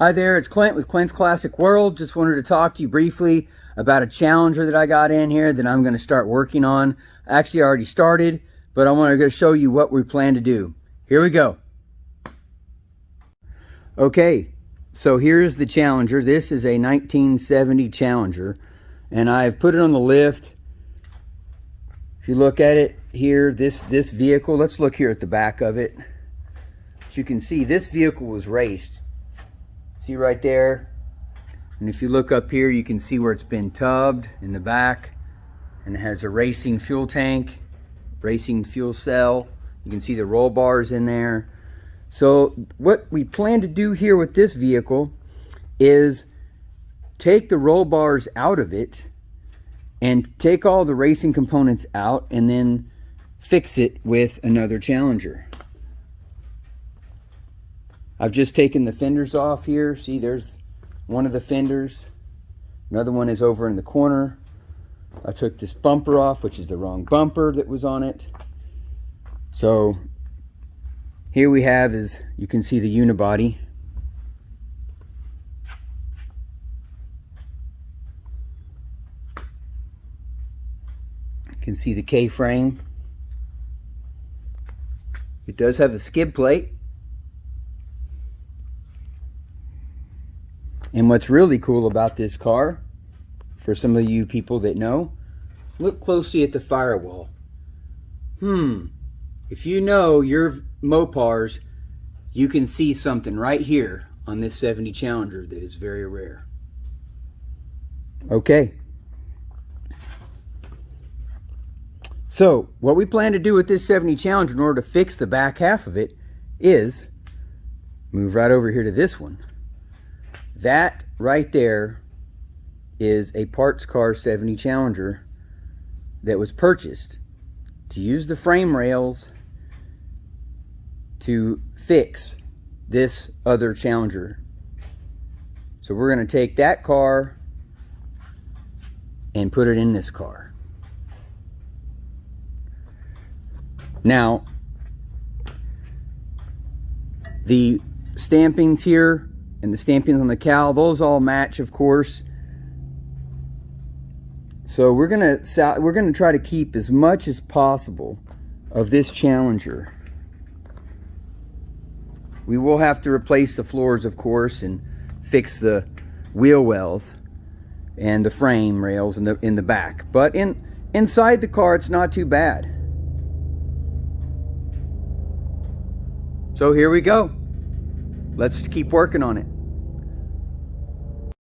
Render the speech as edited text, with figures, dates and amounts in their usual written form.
Hi there, it's Clint with Clint's Classic World. Just wanted to talk to you briefly about a Challenger that I got in here that I'm going to start working on. Actually, I already started, but I want to show you what we plan to do. Here we go. Okay, so here's the Challenger. This is a 1970 Challenger, and I've put it on the lift. If you look at it here, this vehicle, let's look here at the back of it. As you can see, this vehicle was raced. See right there, and if you look up here, you can see where it's been tubbed in the back, and it has a racing fuel tank, racing fuel cell. You can see the roll bars in there. So what we plan to do here with this vehicle is take the roll bars out of it and take all the racing components out and then fix it with another Challenger. I've just taken the fenders off here. See, there's one of the fenders. Another one is over in the corner. I took this bumper off, which is the wrong bumper that was on it. So here we have is, you can see the unibody. You can see the K-frame. It does have a skid plate. And what's really cool about this car, for some of you people that know, look closely at the firewall. If you know your Mopars, you can see something right here on this 70 Challenger that is very rare. Okay. So, what we plan to do with this 70 Challenger in order to fix the back half of it is move right over here to this one. That right there is a Parts Car 70 Challenger that was purchased to use the frame rails to fix this other Challenger. So we're going to take that car and put it in this car. Now, the stampings here and the stampings on the cowl, those all match, of course. So we're gonna try to keep as much as possible of this Challenger. We will have to replace the floors, of course, and fix the wheel wells and the frame rails in the back. But inside the car, it's not too bad. So here we go. Let's keep working on it.